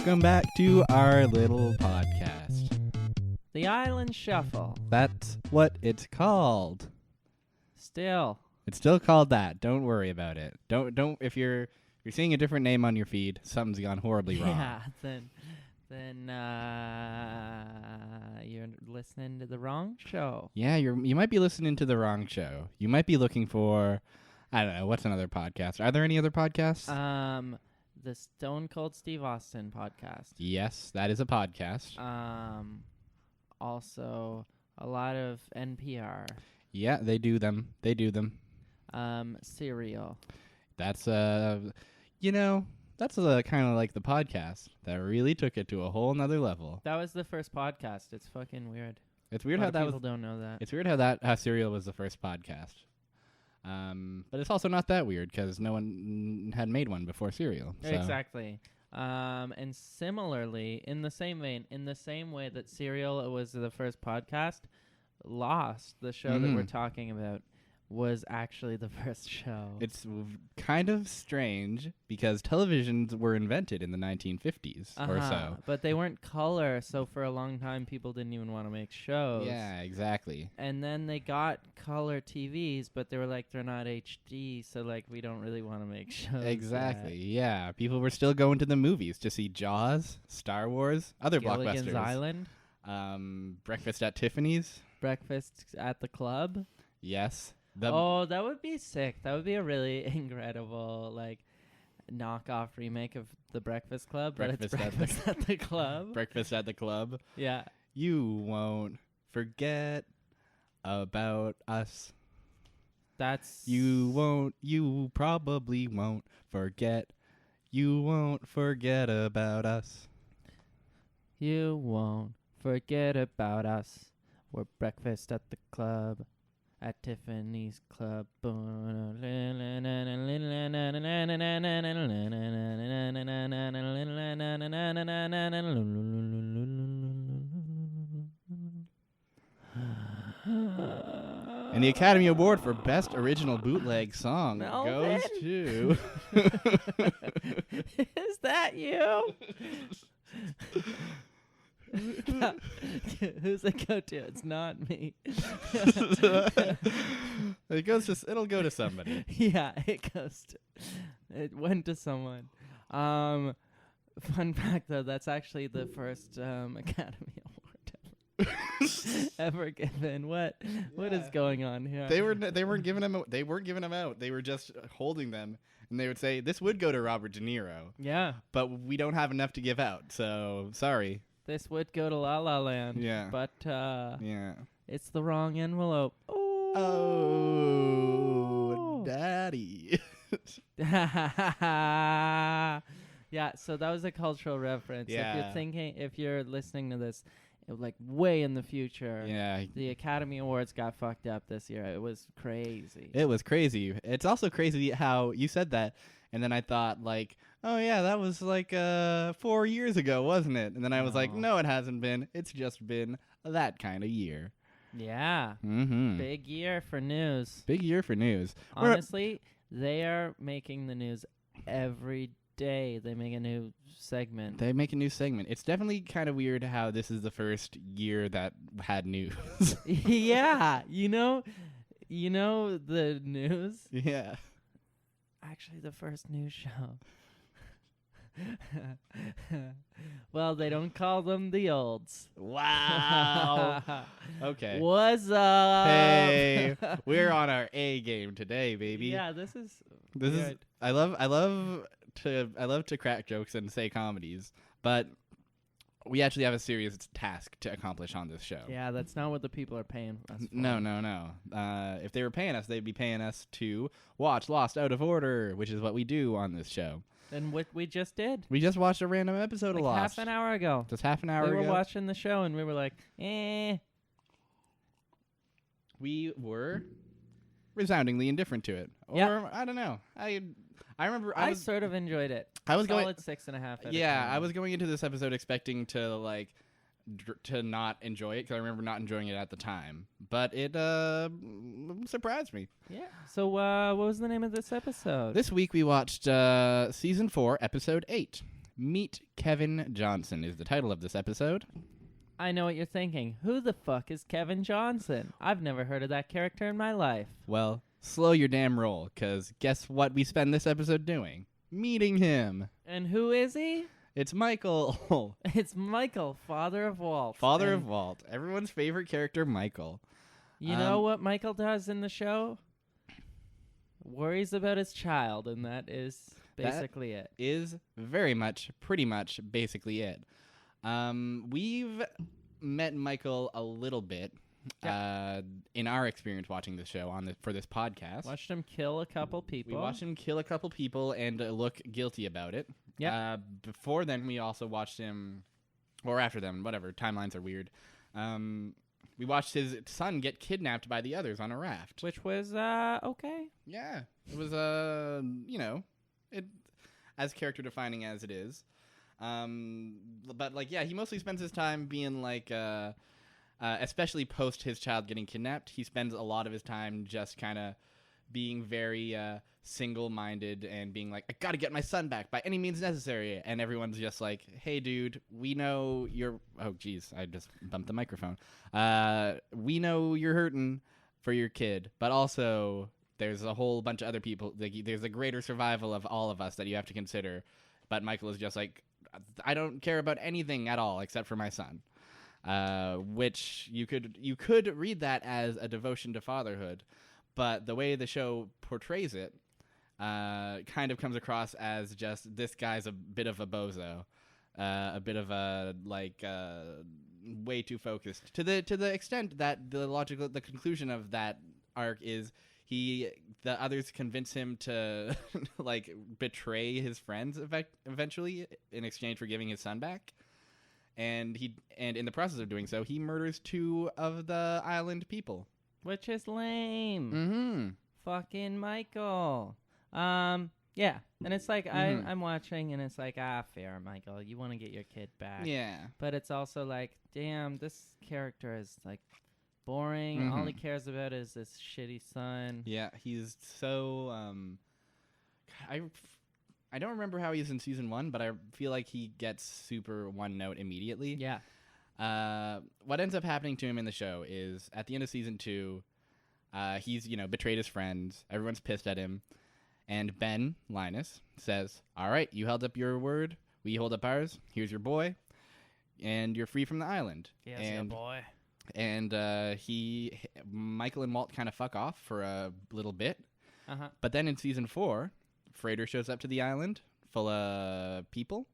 Welcome back to our little podcast. The Island Shuffle. That's what it's called. Still. It's still called that. Don't worry about it. Don't if you're seeing a different name on your feed, something's gone horribly wrong. Yeah, then you're listening to the wrong show. Yeah, you might be listening to the wrong show. You might be looking for, I don't know, what's another podcast? Are there any other podcasts? The Stone Cold Steve Austin podcast. Yes, that is a podcast. Also a lot of NPR. Yeah, they do them. Serial. That's that's kind of like the podcast that really took it to a whole nother level. That was the first podcast. It's fucking weird. It's weird a lot how of that people was. don't know that. It's weird how Serial was the first podcast. But it's also not that weird because no one had made one before Serial. So. Exactly. And similarly, in the same vein, in the same way that Serial was the first podcast, Lost, the show that we're talking about, was actually the first show. It's kind of strange because televisions were invented in the 1950s or so. But they weren't color, so for a long time people didn't even want to make shows. Yeah, exactly. And then they got color TVs, but they were like, they're not HD, so like we don't really want to make shows. Exactly, yeah. People were still going to the movies to see Jaws, Star Wars, other Gilligan's blockbusters. Island. Breakfast at Tiffany's. Breakfast at the Club. Yes. That would be sick. That would be a really incredible, like, knockoff remake of The Breakfast Club, but it's Breakfast at the Club. Breakfast at the Club. Yeah. You won't forget about us. You probably won't forget. You won't forget about us. You won't forget about us. We're Breakfast at the Club. At Tiffany's Club. And the Academy Award for Best Original Bootleg Song goes to... Is that you? Who's it go to? It's not me. It'll go to somebody. Yeah, it went to someone. Fun fact though, that's actually the first Academy Award ever given. What is going on here? They weren't giving them out. They were just holding them, and they would say this would go to Robert De Niro. Yeah, but we don't have enough to give out, so sorry. This would go to La La Land. Yeah. But yeah. It's the wrong envelope. Oh, Daddy. Yeah, so that was a cultural reference. Yeah. If you're listening to this, like way in the future, yeah, the Academy Awards got fucked up this year. It was crazy. It was crazy. It's also crazy how you said that, and then I thought like, oh yeah, that was like 4 years ago, wasn't it? And then I was like, no, it hasn't been. It's just been that kind of year. Yeah. Mm-hmm. Big year for news. Big year for news. Honestly, they are making the news every day. They make a new segment. It's definitely kind of weird how this is the first year that had news. Yeah. You know the news? Yeah. Actually, the first news show. Well, they don't call them the olds. Wow. Okay. What's up? Hey, we're on our A game today, baby. Yeah, this is. I love to crack jokes and say comedies, but we actually have a serious task to accomplish on this show. Yeah, that's not what the people are paying us for. No. If they were paying us, they'd be paying us to watch Lost Out of Order, which is what we do on this show. And what we just did. We just watched a random episode of Lost. Half an hour ago. Just half an hour ago. We were watching the show and we were like, We were resoundingly indifferent to it. Or, I don't know. I remember I sort of enjoyed it. I was solid 6.5. Yeah, I was going into this episode expecting to like to not enjoy it because I remember not enjoying it at the time, but it surprised me. Yeah. So what was the name of this episode? This week we watched season 4, episode 8, Meet Kevin Johnson is the title of this episode. I know what you're thinking. Who the fuck is Kevin Johnson? I've never heard of that character in my life. Well, slow your damn roll, because guess what we spend this episode doing? Meeting him. And who is he? It's Michael. It's Michael, father of Walt. Father of Walt. Everyone's favorite character, Michael. You know what Michael does in the show? Worries about his child, and that is basically it. Is pretty much basically it. We've met Michael a little bit in our experience watching the show for this podcast. Watched him kill a couple people. We watched him kill a couple people and look guilty about it. Yeah. Before then, we also watched him, or after them, whatever. Timelines are weird. We watched his son get kidnapped by the others on a raft. Which was, okay. Yeah. It was, it as character defining as it is. But, like, yeah, he mostly spends his time being, like, especially post his child getting kidnapped, he spends a lot of his time just kind of being very single-minded and being like, I gotta get my son back by any means necessary. And everyone's just like, hey, dude, we know you're... Oh, geez, I just bumped the microphone. We know you're hurting for your kid, but also there's a whole bunch of other people. Like, there's a greater survival of all of us that you have to consider. But Michael is just like, I don't care about anything at all except for my son. Which you could read that as a devotion to fatherhood, but the way the show portrays it kind of comes across as just this guy's a bit of a bozo, a bit of a way too focused to the extent that the conclusion of that arc is the others convince him to like betray his friends eventually in exchange for giving his son back. And in the process of doing so, he murders 2 of the island people. Which is lame. Mm-hmm. Fucking Michael. Yeah. And it's like, I'm watching, and it's like, fair, Michael. You want to get your kid back. Yeah. But it's also like, damn, this character is, like, boring. All he cares about is this shitty son. Yeah, he's so, I don't remember how he's in season 1, but I feel like he gets super one note immediately. Yeah. What ends up happening to him in the show is at the end of season 2, he's, betrayed his friends. Everyone's pissed at him. And Ben, Linus, says, all right, you held up your word. We hold up ours. Here's your boy. And you're free from the island. Yes, your boy. And Michael and Walt kind of fuck off for a little bit. Uh-huh. But then in season 4... Freighter shows up to the island full of people,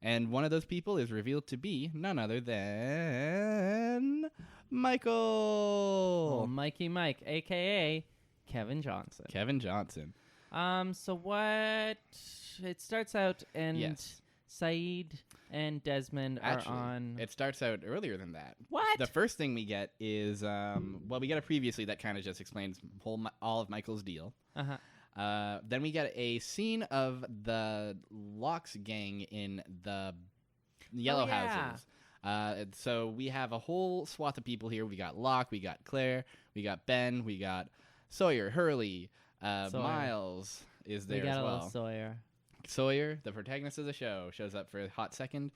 and one of those people is revealed to be none other than Michael. Oh, Mikey Mike, a.k.a. Kevin Johnson. Kevin Johnson. So what... It starts out, and Saeed and Desmond are on... It starts out earlier than that. What? The first thing we get is, we get a previously that kind of just explains all of Michael's deal. Uh-huh. Then we get a scene of the Locke's gang in the yellow houses. So we have a whole swath of people here. We got Locke, we got Claire, we got Ben, we got Sawyer, Hurley, Miles is there as well. We got a little Sawyer. Sawyer, the protagonist of the show, shows up for a hot second.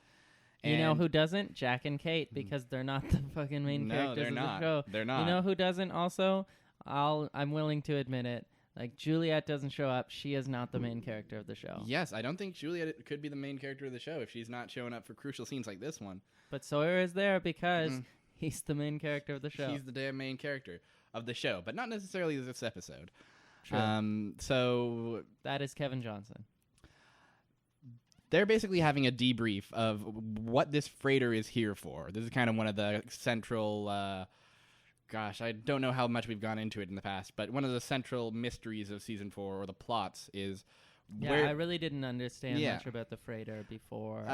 You know who doesn't? Jack and Kate, because they're not the fucking main characters of the show. They're not. You know who doesn't also? I'm willing to admit it. Like, Juliet doesn't show up. She is not the main character of the show. Yes, I don't think Juliet could be the main character of the show if she's not showing up for crucial scenes like this one. But Sawyer is there because he's the main character of the show. He's the damn main character of the show, but not necessarily this episode. True. So that is Kevin Johnson. They're basically having a debrief of what this freighter is here for. This is kind of one of the central... Gosh, I don't know how much we've gone into it in the past, but one of the central mysteries of season 4, or the plots, is I really didn't understand much about the freighter before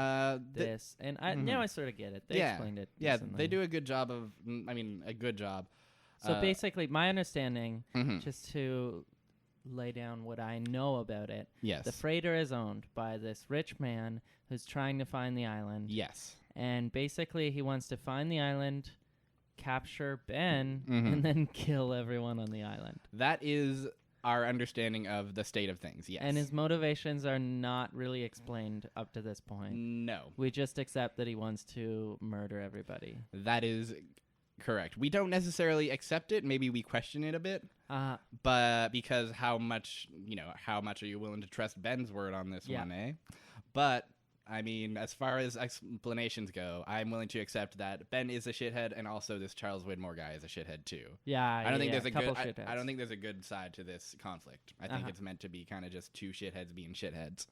this, and now I sort of get it. They explained it decently. They do a good job of, a good job. So basically, my understanding, just to lay down what I know about it, the freighter is owned by this rich man who's trying to find the island. Yes. And basically, he wants to find the island, capture Ben, and then kill everyone on the island. That is our understanding of the state of things. Yes. And his motivations are not really explained up to this point. No. We just accept that he wants to murder everybody. That is correct. We don't necessarily accept it. Maybe we question it a bit. But because how much are you willing to trust Ben's word on this one, eh? But I mean, as far as explanations go, I'm willing to accept that Ben is a shithead, and also this Charles Widmore guy is a shithead too. Yeah, I don't think there's a couple good. shitheads. I don't think there's a good side to this conflict. I think it's meant to be kind of just two shitheads being shitheads.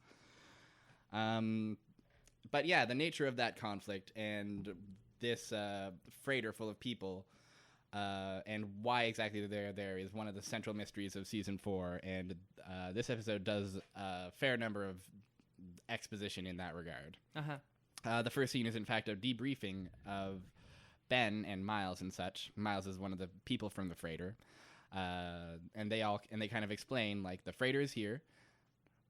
But yeah, the nature of that conflict and this freighter full of people, and why exactly they're there is one of the central mysteries of season 4. And this episode does a fair number of exposition in that regard. The first scene is in fact a debriefing of Ben and Miles and such. Miles is one of the people from the freighter, and they kind of explain like the freighter is here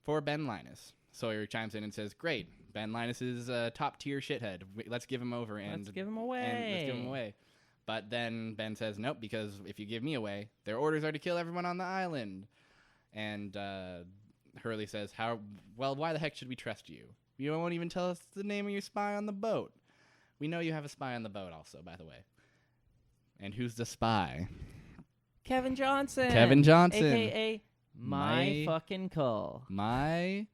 for Ben Linus. Sawyer chimes in and says, "Great, Ben Linus is a top tier shithead. Let's give him over and let's give him away." But then Ben says, "Nope, because if you give me away, their orders are to kill everyone on the island." And Hurley says, why the heck should we trust you? You won't even tell us the name of your spy on the boat. We know you have a spy on the boat also, by the way. And who's the spy? Kevin Johnson. A.K.A. My fucking cull. My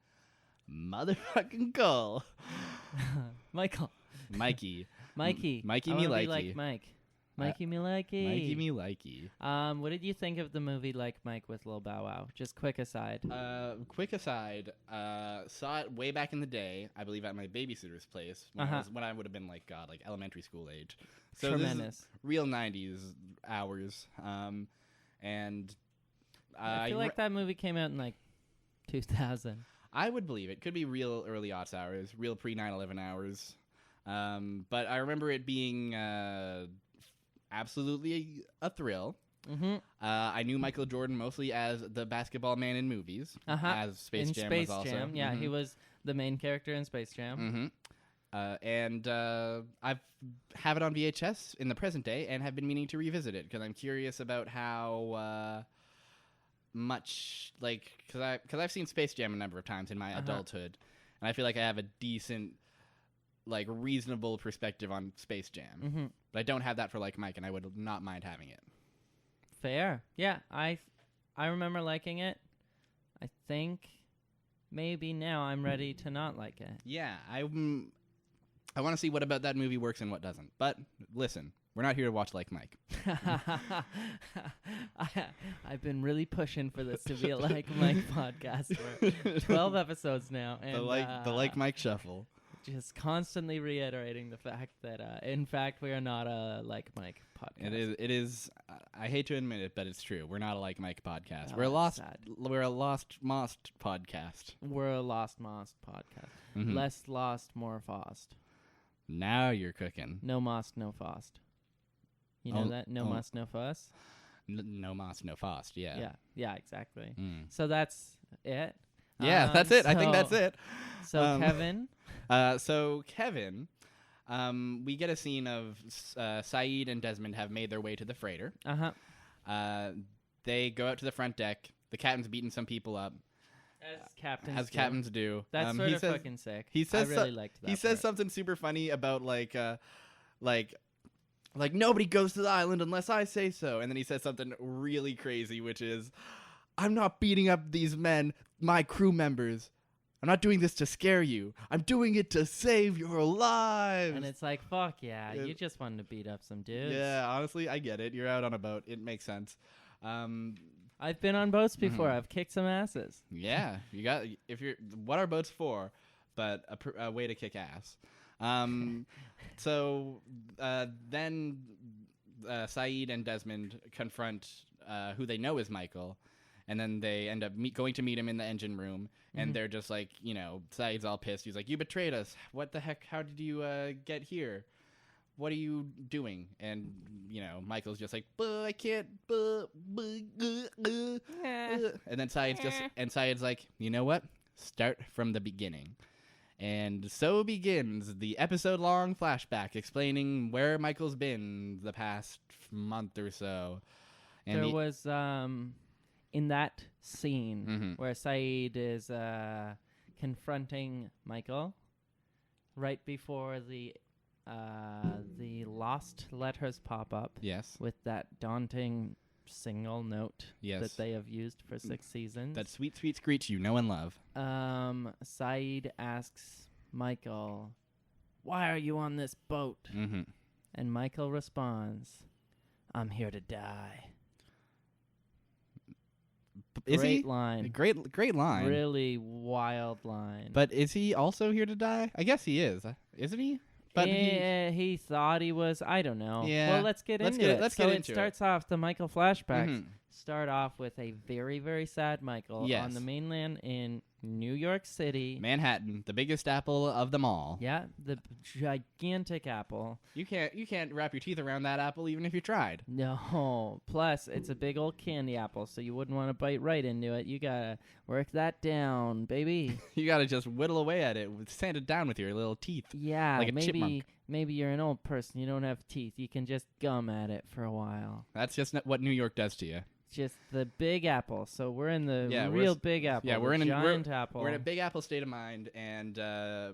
motherfucking cull. Michael. Mikey. Mikey. Mikey I me wanna likey. be like Mike. Mikey me likey. Mikey me likey. What did you think of the movie Like Mike with Lil Bow Wow? Just quick aside. Saw it way back in the day, I believe at my babysitter's place when I would have been like elementary school age. So Tremendous. This is real 90s hours. And I feel like that movie came out in like 2000. I would believe it. Could be real early aughts hours, real pre 9/11 hours. But I remember it being absolutely a thrill. I knew Michael Jordan mostly as the basketball man in movies, as Space Jam was also. Space Jam, yeah, he was the main character in Space Jam. And I have it on VHS in the present day and have been meaning to revisit it because I'm curious about how much, like, because I've seen Space Jam a number of times in my adulthood, and I feel like I have a decent, like, reasonable perspective on Space Jam. But I don't have that for Like Mike, and I would not mind having it. Fair. Yeah, I remember liking it. I think maybe now I'm ready to not like it. Yeah, I want to see what about that movie works and what doesn't. But listen, we're not here to watch Like Mike. I've been really pushing for this to be a Like Mike podcast for 12 episodes now. And, the Like Mike shuffle. Just constantly reiterating the fact that, in fact, we are not a Like Mike podcast. It is. I hate to admit it, but it's true. We're not a Like Mike podcast. Oh, We're a lost most podcast. We're a lost most podcast. Less lost, more fost. Now you're cooking. No most, no fost. You know that? No muss, no fuss? No most, no fost, yeah. Yeah, exactly. So that's it. Yeah, that's it. I think that's it. So Kevin... Kevin, we get a scene of Saeed and Desmond have made their way to the freighter. They go out to the front deck. The captain's beating some people up. As captains do. That's sort of fucking sick. He says I really liked that. He says something super funny about like nobody goes to the island unless I say so. And then he says something really crazy, which is, "I'm not beating up these men, my crew members. I'm not doing this to scare you. I'm doing it to save your lives." And it's like, fuck yeah, you just wanted to beat up some dudes. Yeah, honestly, I get it. You're out on a boat. It makes sense. I've been on boats before. I've kicked some asses. Yeah, what are boats for? But a way to kick ass. So then Saeed and Desmond confront who they know is Michael. And then they end up going to meet him in the engine room. And they're just like, Saeed's all pissed. He's like, "You betrayed us. What the heck? How did you get here? What are you doing?" And, Michael's just like, "I can't. And then Saeed's like, "You know what? Start from the beginning." And so begins the episode-long flashback explaining where Michael's been the past month or so. And there was... in that scene Mhm. where Saeed is confronting Michael, right before the lost letters pop up Yes. with that daunting single note Yes. that they have used for 6 seasons. That sweet, sweet screech you know and love. Saeed asks Michael, "Why are you on this boat?" Mm-hmm. And Michael responds, "I'm here to die." Is Great he? line. Great line. Really wild line. But is he also here to die? I guess he is. Isn't he? But he thought he was. I don't know. Yeah. Well, let's get into it. Let's so get into it starts off, the Michael flashbacks Mhm. start off with a very, very sad Michael Yes. on the mainland in New York City. Manhattan, the biggest apple of them all. Yeah, the gigantic apple. You can't wrap your teeth around that apple even if you tried. No. Plus, it's a big old candy apple, so you wouldn't want to bite right into it. You gotta work that down, baby. You gotta just whittle away at it, sand it down with your little teeth. Yeah, Like a chipmunk. maybe you're an old person. You don't have teeth. You can just gum at it for a while. That's just what New York does to you. Just the big apple. So we're in the Yeah, real big apple. yeah, we're in a giant apple. We're in a big apple state of mind, and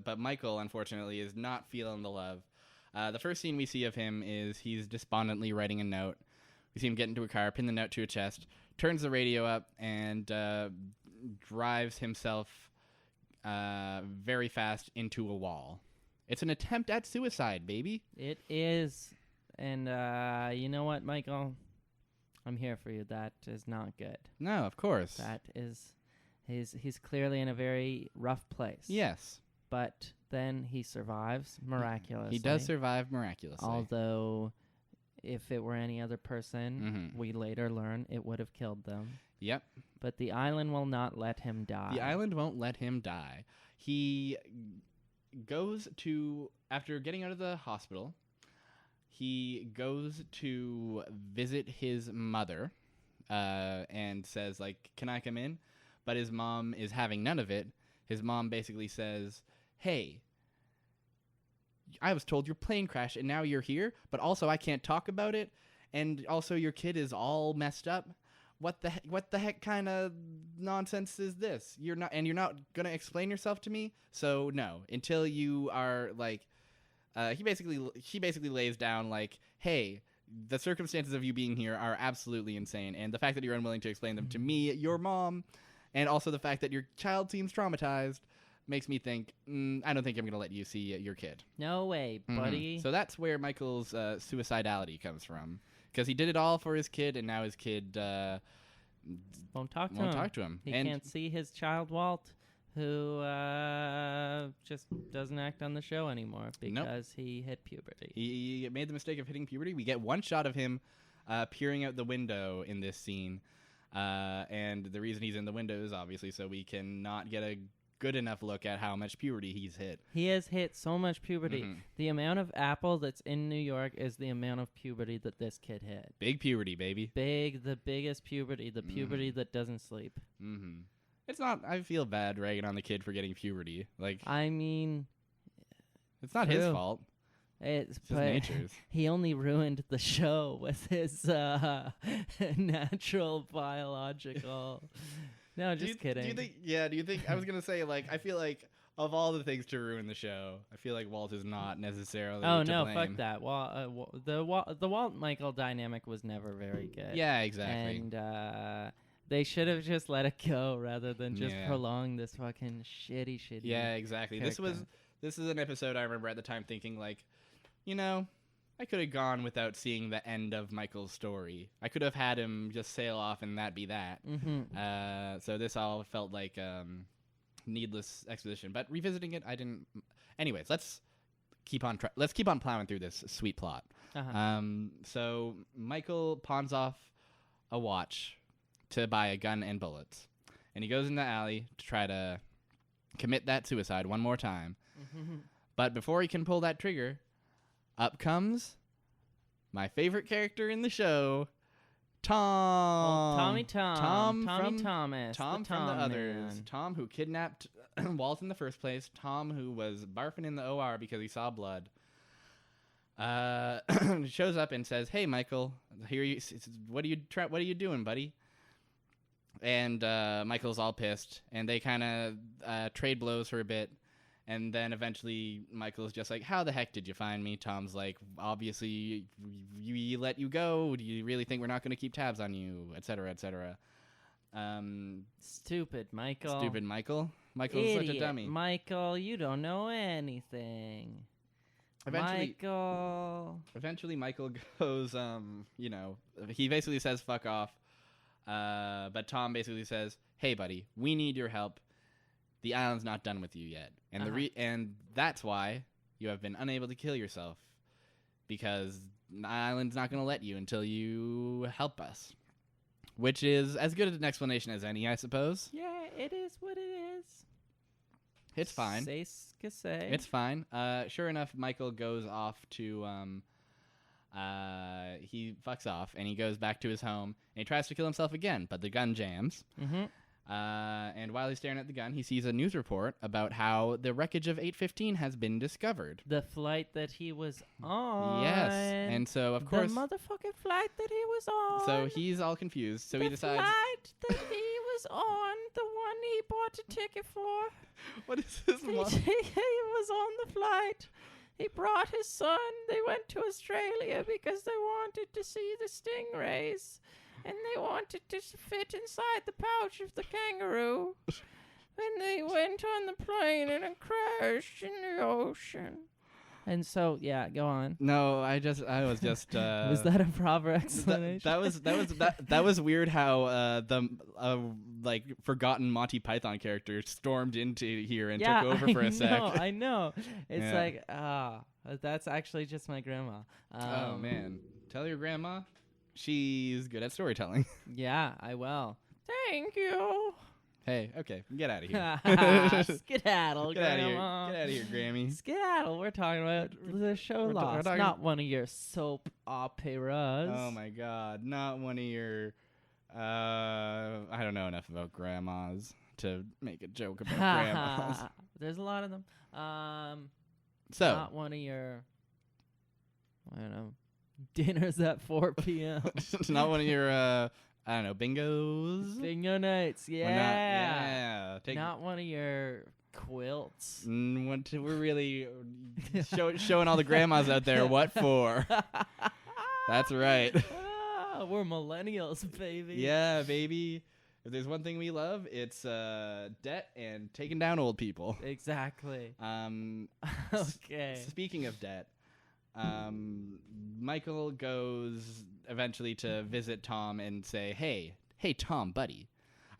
but Michael, unfortunately, is not feeling the love. The first scene we see of him is he's despondently writing a note. We see him get into a car, pin the note to a chest, turns the radio up, and drives himself very fast into a wall. It's an attempt at suicide, baby. It is. And you know what, Michael? I'm here for you. That is not good. No, of course. That is, he's clearly in a very rough place. Yes. But then he survives miraculously. He does survive miraculously. Although, if it were any other person, we later learn it would have killed them. Yep. But the island will not let him die. The island won't let him die. He goes to, after getting out of the hospital, he goes to visit his mother and says, like, can I come in? But his mom is having none of it. His mom basically says, hey, I was told your plane crashed and now you're here, but also I can't talk about it. And also your kid is all messed up. What the heck kind of nonsense is this? You're not going to explain yourself to me? So no, until you are like, she basically lays down like, hey, the circumstances of you being here are absolutely insane, and the fact that you're unwilling to explain them to me, your mom, and also the fact that your child seems traumatized makes me think, I don't think I'm going to let you see your kid. No way, buddy. So that's where Michael's suicidality comes from, because he did it all for his kid, and now his kid won't talk to him. He can't see his child, Walt, who just doesn't act on the show anymore because he hit puberty. He made the mistake of hitting puberty. We get one shot of him peering out the window in this scene, and the reason he's in the window is obviously so we can not get a good enough look at how much puberty he's hit. He has hit so much puberty. The amount of apple that's in New York is the amount of puberty that this kid hit. Big puberty, baby. The biggest puberty, the puberty that doesn't sleep. It's not, I feel bad ragging on the kid for getting puberty. Like, I mean, it's not his fault. It's just nature's. He only ruined the show with his natural biological. No, just kidding. Do you think, I was going to say, like, I feel like of all the things to ruin the show, I feel like Walt is not necessarily to blame. Fuck that. The Walt Michael dynamic was never very good. Yeah, exactly. And they should have just let it go rather than just prolong this fucking shitty. Yeah, exactly. Character. This is an episode I remember at the time thinking, like, you know, I could have gone without seeing the end of Michael's story. I could have had him just sail off and that be that. So this all felt like needless exposition. But revisiting it, I didn't. Anyways, let's keep on plowing through this sweet plot. So Michael pawns off a watch to buy a gun and bullets, and he goes in the alley to try to commit that suicide one more time. But before he can pull that trigger, up comes my favorite character in the show, Tom. Tommy Thomas. Tom from the Others. Tom who kidnapped Walt in the first place. Tom who was barfing in the OR because he saw blood. Shows up and says, "Hey, Michael, what are you doing, buddy?" and Michael's all pissed, and they kind of trade blows for a bit. And then eventually Michael's just like, how the heck did you find me? Tom's like, obviously we let you go. Do you really think we're not going to keep tabs on you, et cetera, et cetera? Stupid Michael. Stupid Michael. Michael's Idiot. such a dummy. Michael, you don't know anything. Eventually Michael goes, he basically says fuck off. But Tom basically says, hey, buddy, we need your help. The island's not done with you yet. And and that's why you have been unable to kill yourself. Because the island's not going to let you until you help us. Which is as good an explanation as any, I suppose. Yeah, it is what it is. It's fine. Say. It's fine. Sure enough, Michael goes off to... he fucks off, and he goes back to his home, and he tries to kill himself again, but the gun jams. Mm-hmm. And while he's staring at the gun, he sees a news report about how the wreckage of 815 has been discovered. The flight that he was on. Yes, and so, of course... The motherfucking flight that he was on. So he's all confused, so he decides... The flight that he was on, the one he bought a ticket for. What is this? He was on the flight. He brought his son. They went to Australia because they wanted to see the stingrays. And they wanted to fit inside the pouch of the kangaroo. And they went on the plane and it crashed in the ocean. And so, yeah, go on. No, I was just. Was that a proper explanation? That was weird. How the forgotten Monty Python character stormed into here and took over for a sec. I know. It's like that's actually just my grandma. Oh man, tell your grandma. She's good at storytelling. Yeah, I will. Thank you. Hey, okay, get out of here. Skedaddle, Grandma. Get out of here, Grammy. Skedaddle. We're talking about the show Lost, not one of your soap operas. Oh my God, not one of your. I don't know enough about grandmas to make a joke about grandmas. There's a lot of them. So not one of your. I don't know. Dinners at 4 p.m. Not one of your, I don't know, bingos? Bingo nights, yeah. Not one of your quilts. We're really showing all the grandmas out there what for. That's right. We're millennials, baby. Yeah, baby. If there's one thing we love, it's debt and taking down old people. Exactly. Okay. Speaking of debt, Michael goes eventually to visit Tom and say, hey, Tom, buddy,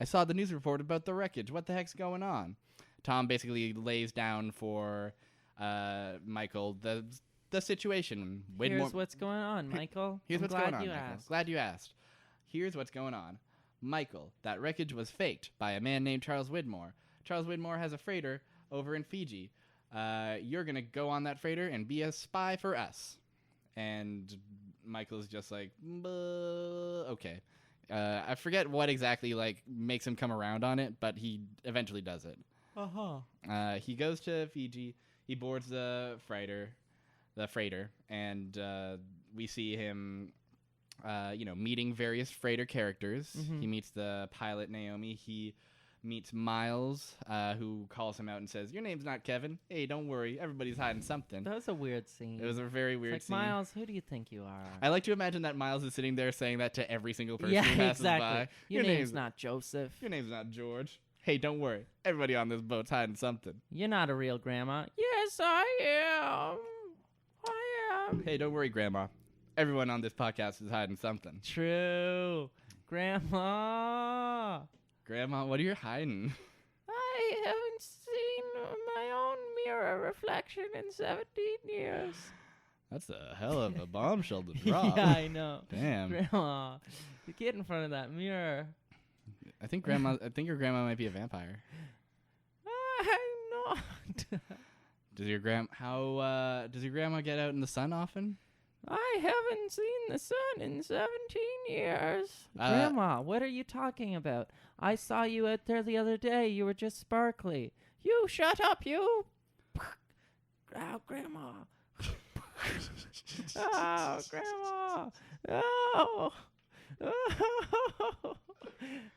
I saw the news report about the wreckage. What the heck's going on? Tom basically lays down for Michael the situation. Here's what's going on, Michael. Here's what's going on, Michael. Asked. Glad you asked. Here's what's going on. Michael, that wreckage was faked by a man named Charles Widmore. Charles Widmore has a freighter over in Fiji. You're going to go on that freighter and be a spy for us. And Michael's just like, okay. I forget what exactly makes him come around on it, but he eventually does it. He goes to Fiji. He boards the freighter, and we see him, meeting various freighter characters. Mm-hmm. He meets the pilot, Naomi. He meets Miles, who calls him out and says, your name's not Kevin. Hey, don't worry. Everybody's hiding something. That was a weird scene. It was a very weird scene. Miles, who do you think you are? I like to imagine that Miles is sitting there saying that to every single person who passes by. Your name's not Joseph. Your name's not George. Hey, don't worry. Everybody on this boat's hiding something. You're not a real grandma. Yes, I am. I am. Hey, don't worry, Grandma. Everyone on this podcast is hiding something. True. Grandma. Grandma, what are you hiding? I haven't seen my own mirror reflection in 17 years. That's a hell of a bombshell to drop. Yeah, I know. Damn. Grandma, get in front of that mirror. I think your grandma might be a vampire. I'm not. Does your grandma get out in the sun often? I haven't seen the sun in 17 years. Grandma, what are you talking about? I saw you out there the other day. You were just sparkly. You shut up, you. Oh, Grandma. Oh, Grandma. Oh.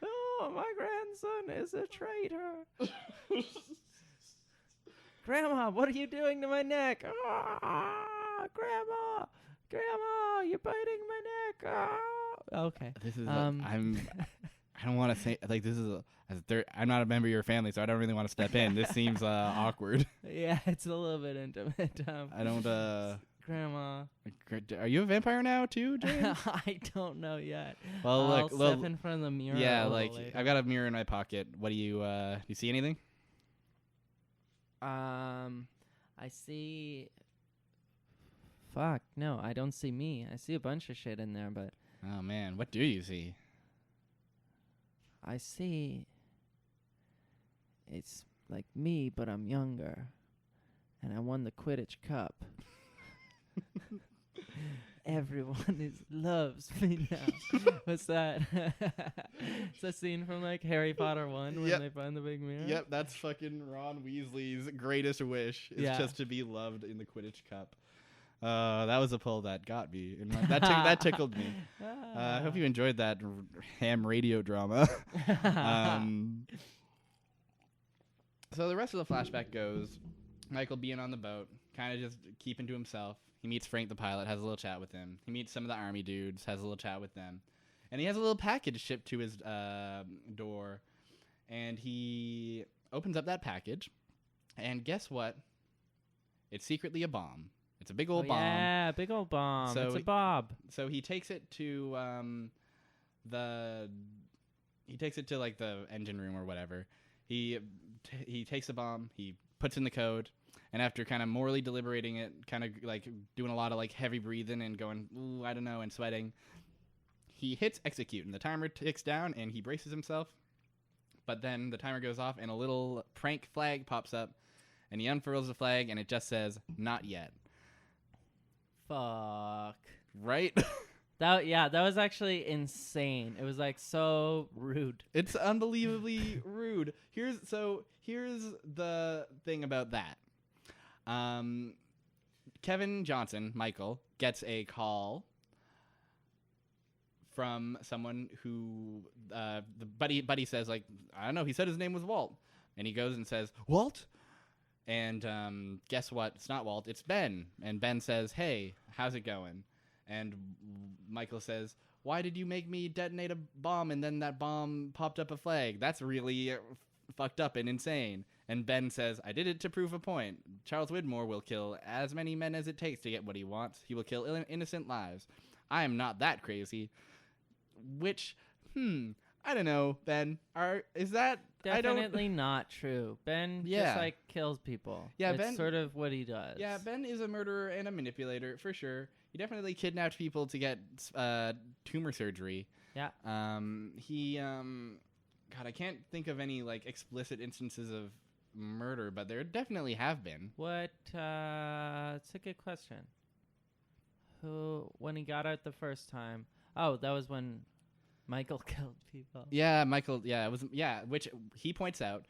Oh, my grandson is a traitor. Grandma, what are you doing to my neck? Ah, Grandma, you're biting my neck. Ah. Okay. This is I don't want to say like this is I'm not a member of your family, so I don't really want to step in. This seems awkward. Yeah, it's a little bit intimate. I don't Grandma. Are you a vampire now too, James? I don't know yet. Well, I'll look, step in front of the mirror. yeah, like later. I've got a mirror in my pocket. What do you see anything? I see. Fuck, no, I don't see me. I see a bunch of shit in there, but Oh man, what do you see? I see. It's like me, but I'm younger, and I won the Quidditch Cup. Everyone loves me now. What's that? It's a scene from like Harry Potter 1 when they find the big mirror. Yep, that's fucking Ron Weasley's greatest wish is just to be loved in the Quidditch Cup. That was a pull that got me. That tickled me. I hope you enjoyed that ham radio drama. So the rest of the flashback goes, Michael being on the boat, kind of just keeping to himself. He meets Frank the pilot, has a little chat with him. He meets some of the army dudes, has a little chat with them. And he has a little package shipped to his door. And he opens up that package. And guess what? It's secretly a bomb. It's a big old bomb. Yeah, big old bomb. So it's a bob. So he takes it to like the engine room or whatever. He takes the bomb, he puts in the code, and after kind of morally deliberating it, kind of like doing a lot of like heavy breathing and going, ooh, I don't know, and sweating, he hits execute, and the timer ticks down, and he braces himself. But then the timer goes off, and a little prank flag pops up, and he unfurls the flag, and it just says, not yet. Fuck. Right? That was actually insane. It was like so rude. It's unbelievably rude. Here's the thing about that. Kevin Johnson, Michael, gets a call from someone who the buddy says, like, I don't know, he said his name was Walt. And he goes and says, Walt? And guess what? It's not Walt, it's Ben. And Ben says, hey, how's it going? And Michael says, why did you make me detonate a bomb and then that bomb popped up a flag? That's really fucked up and insane. And Ben says, I did it to prove a point. Charles Widmore will kill as many men as it takes to get what he wants. He will kill innocent lives. I am not that crazy. Which, I don't know, Ben. Is that... Definitely not true. Ben just like kills people. Yeah, it's Ben, sort of what he does. Yeah, Ben is a murderer and a manipulator, for sure. He definitely kidnapped people to get tumor surgery. Yeah. God, I can't think of any like explicit instances of murder, but there definitely have been. What? It's a good question. When he got out the first time? Oh, that was when Michael killed people. Yeah, Michael. Yeah, it was. Yeah, which he points out.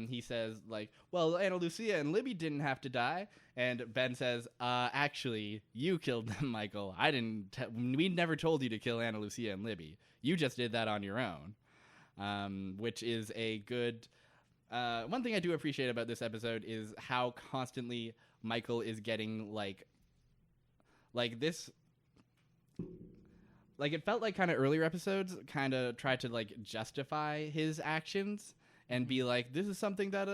He says, like, well, Ana Lucia and Libby didn't have to die. And Ben says, actually, you killed them, Michael. I didn't. We never told you to kill Ana Lucia and Libby. You just did that on your own. Which is a good... one thing I do appreciate about this episode is how constantly Michael is getting, like this... Like, it felt like kind of earlier episodes kind of tried to, like, justify his actions and be like, this is something that,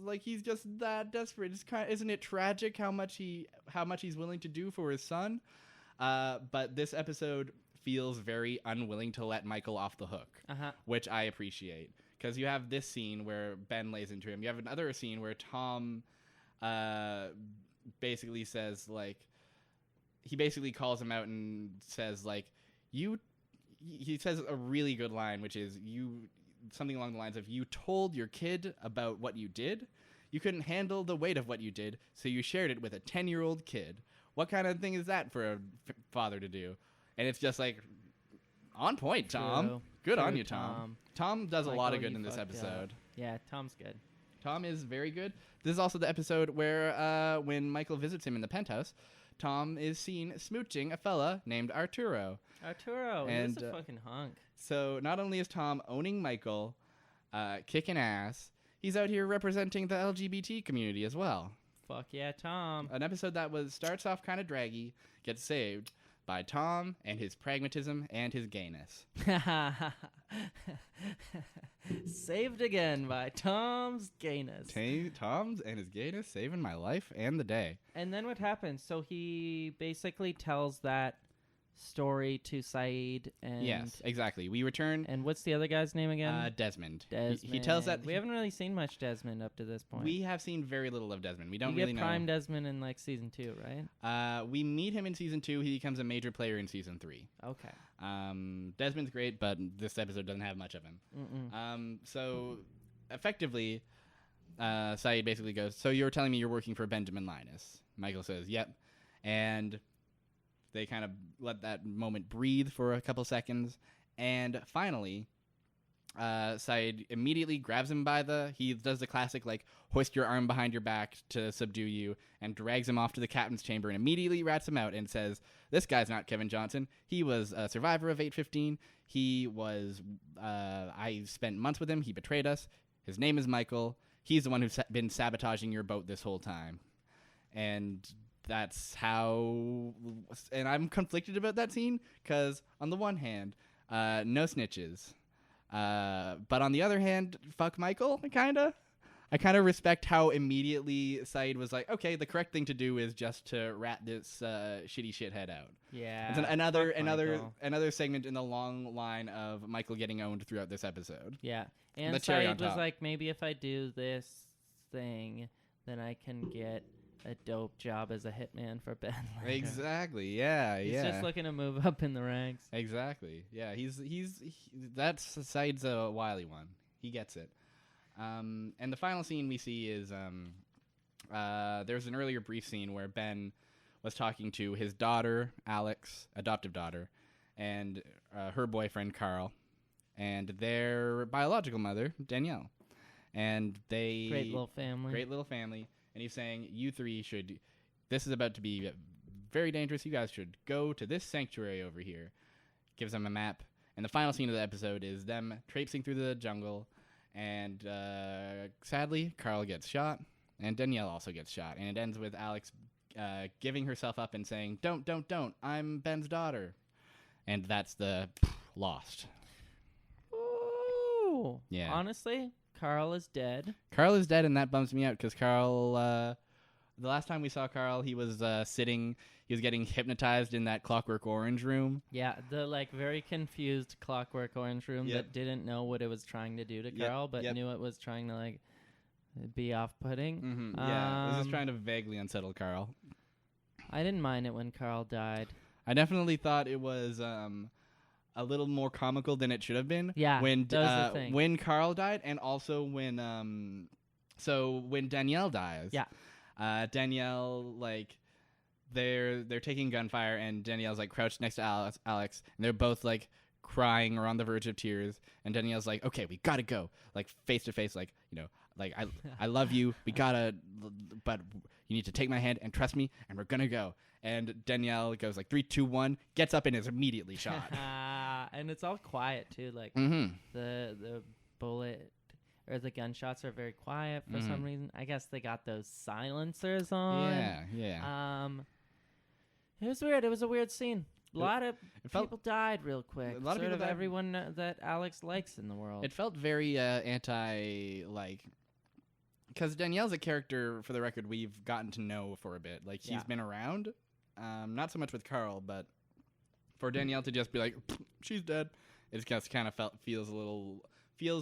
like, he's just that desperate. It's isn't it tragic how much he's willing to do for his son? But this episode feels very unwilling to let Michael off the hook, which I appreciate. Because you have this scene where Ben lays into him. You have another scene where Tom basically says, like, he basically calls him out and says, like, he says a really good line, which is, something along the lines of, you told your kid about what you did. You couldn't handle the weight of what you did, so you shared it with a 10-year-old kid. What kind of thing is that for a father to do? And it's just like, on point, Tom. True. Good on you, Tom. Tom does a lot of good in this episode. Yeah, Tom's good. Tom is very good. This is also the episode where when Michael visits him in the penthouse, Tom is seen smooching a fella named Arturo. Arturo, And, he's a fucking hunk. So not only is Tom owning Michael, kicking ass, he's out here representing the LGBT community as well. Fuck yeah, Tom. An episode that starts off kind of draggy gets saved by Tom and his pragmatism and his gayness. Saved again by Tom's gayness. Tom's and his gayness saving my life and the day. And then what happens? So he basically tells that story to Saeed and Yes, exactly. We return. And what's the other guy's name again? Desmond. Desmond. He tells that we haven't really seen much Desmond up to this point. We have seen very little of Desmond. We don't you really get know. Prime Desmond in like season 2, right? We meet him in season 2. He becomes a major player in season 3. Okay. Desmond's great, but this episode doesn't have much of him. So effectively, Saeed basically goes, "So you're telling me you're working for Benjamin Linus?" Michael says, "Yep," and they kind of let that moment breathe for a couple seconds, and finally, Saeed immediately grabs him he does the classic, like, hoist your arm behind your back to subdue you, and drags him off to the captain's chamber and immediately rats him out and says, "This guy's not Kevin Johnson. He was a survivor of 815. He was, I spent months with him. He betrayed us. His name is Michael. He's the one who's been sabotaging your boat this whole time." And that's how, and I'm conflicted about that scene, because on the one hand, no snitches. But on the other hand, fuck Michael, I kind of respect how immediately Saeed was like, okay, the correct thing to do is just to rat this shitty shithead out. Yeah. It's another segment in the long line of Michael getting owned throughout this episode. Yeah. And the cherry on Saeed was top. like, maybe if I do this thing, then I can get a dope job as a hitman for Ben later. Exactly. Yeah. He's just looking to move up in the ranks. Exactly. Yeah. That's Saeed's a wily one. He gets it. And the final scene we see is there's an earlier brief scene where Ben was talking to his daughter, Alex, adoptive daughter, and her boyfriend, Carl, and their biological mother, Danielle. And they... Great little family. And he's saying, you three should... This is about to be very dangerous. You guys should go to this sanctuary over here. Gives them a map. And the final scene of the episode is them traipsing through the jungle. And sadly, Carl gets shot. And Danielle also gets shot. And it ends with Alex giving herself up and saying, don't. I'm Ben's daughter. And that's the Lost. Ooh. Yeah. Honestly, Carl is dead. Carl is dead, and that bums me out because Carl, the last time we saw Carl, he was getting hypnotized in that Clockwork Orange room. Yeah, the very confused Clockwork Orange room that didn't know what it was trying to do to Carl, but knew it was trying to be off-putting. Mm-hmm. Yeah, it was just trying to vaguely unsettle Carl. I didn't mind it when Carl died. I definitely thought it was a little more comical than it should have been. Yeah, when that was the thing. When Carl died, and also when when Danielle dies. Yeah, Danielle they're taking gunfire, and Danielle's crouched next to Alex, and they're both crying or on the verge of tears, and Danielle's like, okay, we gotta go, face to face, I love you, we gotta, but you need to take my hand and trust me, and we're gonna go. And Danielle goes 3, 2, 1, gets up and is immediately shot. And it's all quiet too, mm-hmm. the bullet or the gunshots are very quiet for some reason. I guess they got those silencers on. Yeah. It was weird. It was a weird scene. A lot of people died real quick. A lot of people died. Everyone that Alex likes in the world. It felt very because Danielle's a character, for the record, we've gotten to know for a bit. He's been around, not so much with Carl, but for Danielle to just be she's dead, it just kind of feels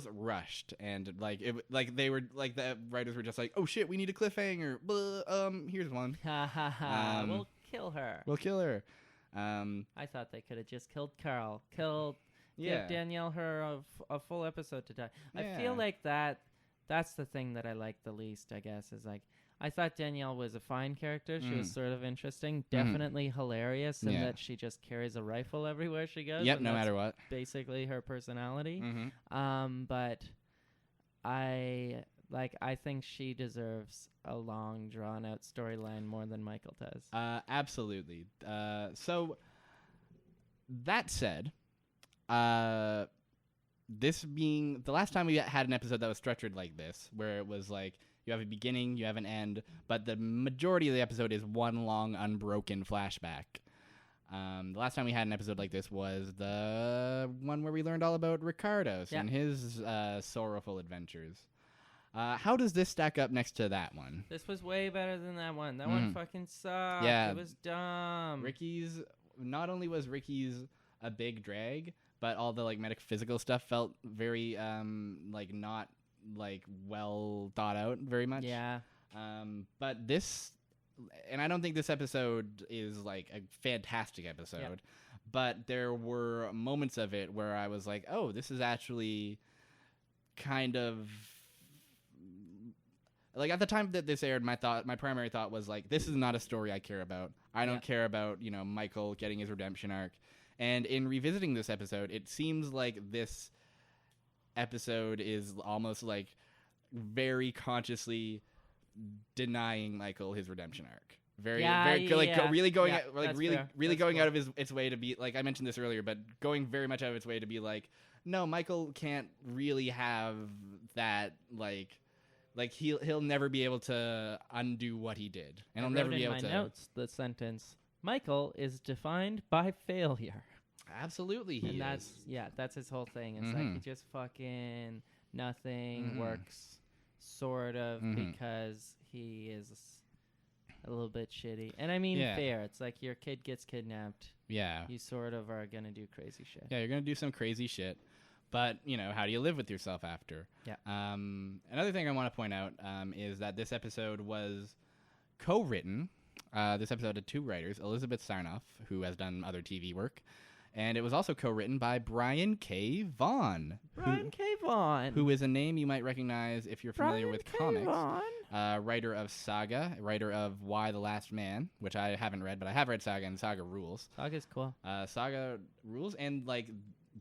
rushed, and the writers were just Mm. oh shit, we need a cliffhanger. Blah, here's one. We'll kill her. I thought they could have just killed Carl. Give Danielle a full episode to die. Yeah. I feel like that's the thing that I like the least, I guess, is I thought Danielle was a fine character. She was sort of interesting, definitely hilarious, and that she just carries a rifle everywhere she goes. Yep, no matter what. Basically her personality. Mm-hmm. But I Like, I think she deserves a long, drawn-out storyline more than Michael does. Absolutely. So, that said, this being the last time we had an episode that was structured like this, where it was like you have a beginning, you have an end, but the majority of the episode is one long, unbroken flashback. The last time we had an episode like this was the one where we learned all about Ricardos and his sorrowful adventures. How does this stack up next to that one? This was way better than that one. That one fucking sucked. Yeah. It was dumb. Not only was Ricky's a big drag, but all the like metaphysical stuff felt very like not like well thought out very much. Yeah. But this, and I don't think this episode is like a fantastic episode, but there were moments of it where I was like, oh, this is actually kind of like, at the time that this aired, my primary thought was like, this is not a story I care about. I don't care about, Michael getting his redemption arc. And in revisiting this episode, it seems like this episode is almost like very consciously denying Michael his redemption arc. Really going out of its way to be like, I mentioned this earlier, but going very much out of its way to be like, no, Michael can't really have that like he'll never be able to undo what he did, and he'll never be able to. I wrote in my notes the sentence, Michael is defined by failure. Absolutely, he is. That's his whole thing. It's like he just fucking nothing works, sort of, because he is a little bit shitty. And I mean, fair. It's like your kid gets kidnapped. Yeah. You sort of are gonna do crazy shit. Yeah, you're gonna do some crazy shit. But, how do you live with yourself after? Yeah. Another thing I want to point out is that this episode was co-written. This episode had two writers, Elizabeth Sarnoff, who has done other TV work, and it was also co-written by Brian K. Vaughan. Who is a name you might recognize if you're familiar with comics. Writer of Saga, writer of Why the Last Man, which I haven't read, but I have read Saga, and Saga rules. Saga's cool. Saga rules, and, like,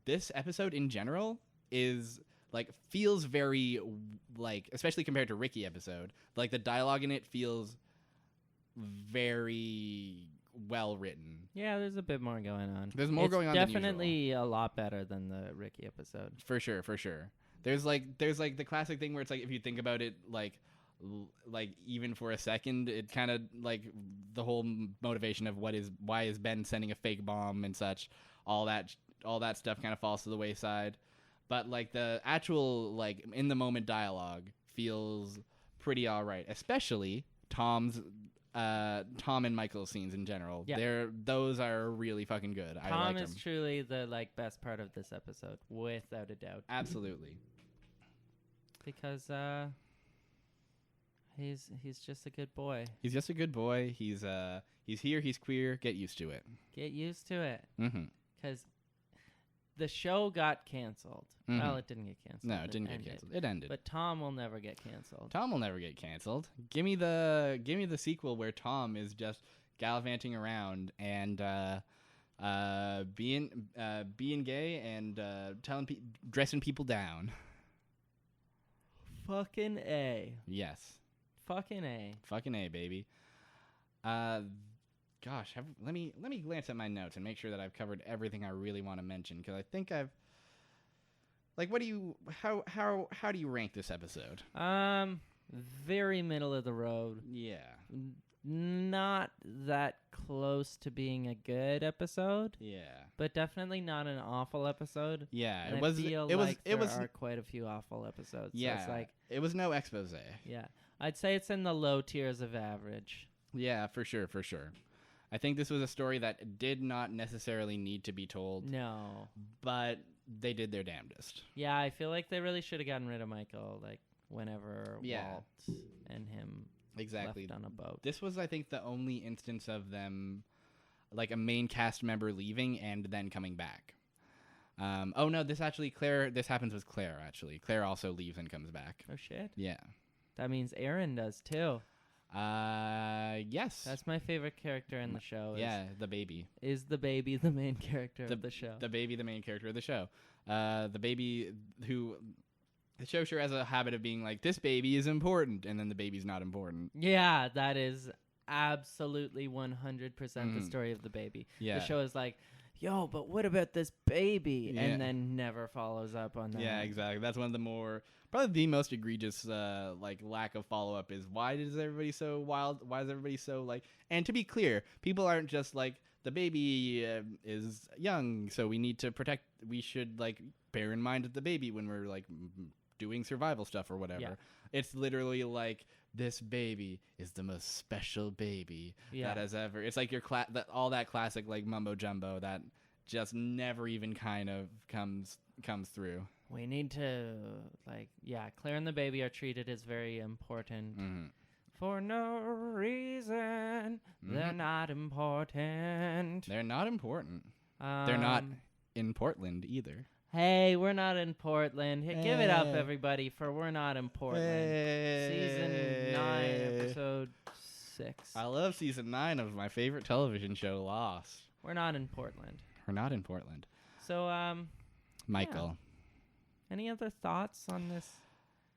this episode in general is like feels very like, especially compared to Ricky episode, like the dialogue in it feels very well written. Yeah, there's a bit more going on. There's more going on. Definitely a lot better than the Ricky episode. For sure. There's like the classic thing where it's like, if you think about it, like even for a second, it kind of like the whole motivation of why is Ben sending a fake bomb and such, all that stuff kind of falls to the wayside. But like the actual like in the moment dialogue feels pretty all right, especially Tom and Michael's scenes in general. Yeah. Those are really fucking good. Tom is truly the like best part of this episode, without a doubt. Absolutely. Because he's just a good boy. He's just a good boy. He's here, he's queer, get used to it. Get used to it. Because the show got canceled. Well, it didn't get canceled. No, it didn't get canceled. It ended. But Tom will never get canceled. Give me the sequel where Tom is just gallivanting around and being gay and dressing people down. Fucking A. Yes. Fucking A, baby. Gosh, let me glance at my notes and make sure that I've covered everything I really want to mention, because I think I've like, how do you rank this episode? Very middle of the road. Yeah. Not that close to being a good episode. Yeah. But definitely not an awful episode. Yeah, and there are quite a few awful episodes. Yeah. So it's like, it was no expose. Yeah. I'd say it's in the low tiers of average. Yeah, for sure. I think this was a story that did not necessarily need to be told. No. But they did their damnedest. Yeah, I feel like they really should have gotten rid of Michael, like, whenever Walt and him left on a boat. This was, I think, the only instance of them, like, a main cast member leaving and then coming back. Oh, no, this happens with Claire, actually. Claire also leaves and comes back. Oh, shit? Yeah. That means Aaron does, too. Yes. That's my favorite character in the show. The baby. Is the baby the main character of the show? The baby, the main character of the show. The baby who, The show sure has a habit of being like, this baby is important, and then the baby's not important. Yeah, that is absolutely 100% the story of the baby. Yeah. The show is like, yo, but what about this baby? Yeah. And then never follows up on that. Yeah, exactly. That's one of the more, probably the most egregious, like, lack of follow-up is, why is everybody so wild? Why is everybody so, like, and to be clear, people aren't just like, the baby is young, so we should, like, bear in mind the baby when we're, like, doing survival stuff or whatever. Yeah. It's literally like, this baby is the most special baby that has ever. It's like all that classic like mumbo jumbo that just never even kind of comes through. We need to Claire and the baby are treated as very important. For no reason, they're not important. They're not important. They're not in Portland either. Hey, we're not in Portland. Hey, give it up, everybody, for We're Not in Portland. Season 9, episode 6. I love season 9 of my favorite television show, Lost. We're not in Portland. We're not in Portland. So, Michael. Yeah. Any other thoughts on this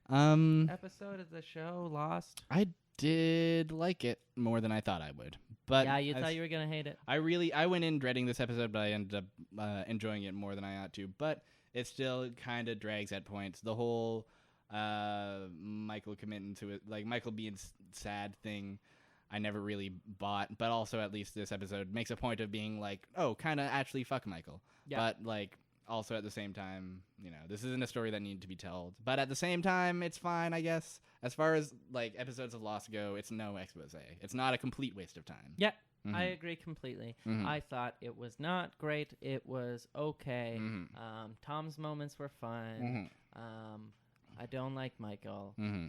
episode of the show, Lost? I did like it more than I thought I would. But yeah, you thought you were going to hate it. I went in dreading this episode, but I ended up enjoying it more than I ought to. But it still kind of drags at points. The whole Michael committing to it, like Michael being sad thing, I never really bought. But also, at least this episode makes a point of being like, oh, kind of actually fuck Michael. Yeah. But like, also at the same time, you know, this isn't a story that needed to be told. But at the same time, it's fine, I guess. As far as like episodes of Lost go, it's no expose. It's not a complete waste of time. Yeah, I agree completely. I thought it was not great. It was okay. Tom's moments were fun. I don't like Michael. I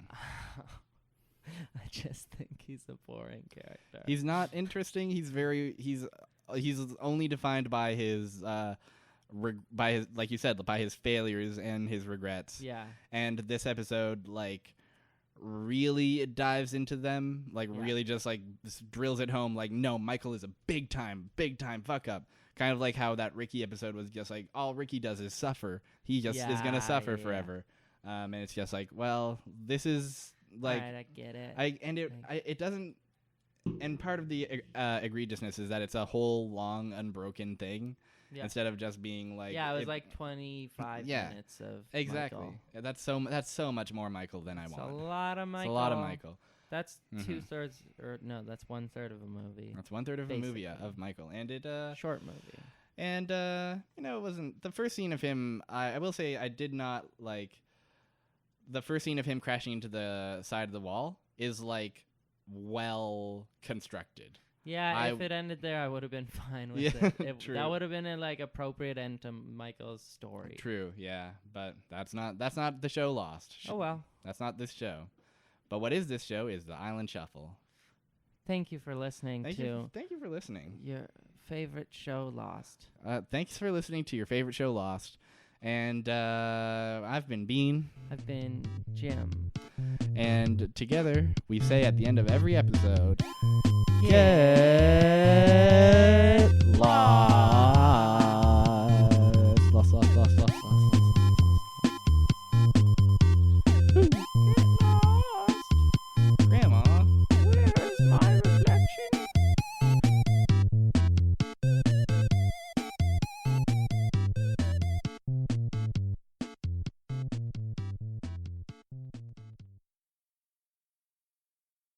just think he's a boring character. He's not interesting. He's only defined by his like you said, by his failures and his regrets. Yeah. And this episode like really dives into them, like really just like drills it home, like, no, Michael is a big time fuck up. Kind of like how that Ricky episode was just like, all Ricky does is suffer. He just is gonna suffer forever. And it's just like, well, this is like, right, I get it. It doesn't. And part of the egregiousness is that it's a whole long unbroken thing. Yeah. Instead of just being like, it was like 25 minutes of exactly. Michael. That's so much more Michael than I want. It's a lot of Michael. It's a lot of Michael. That's 2/3, or no, that's 1/3 of a movie. That's 1/3 of a movie of Michael, and it short movie. And you know, it wasn't the first scene of him. I will say I did not like the first scene of him crashing into the side of the wall. Is like well constructed. Yeah, if it ended there, I would have been fine with it. True. That would have been a like appropriate end to Michael's story. True, yeah, but that's not the show Lost. Oh well, that's not this show. But what is this show is the Island Shuffle. Thank you for listening Thank you for listening. Your favorite show Lost. Thanks for listening to your favorite show Lost. And I've been Bean. I've been Jim. And together, we say at the end of every episode, Get lost.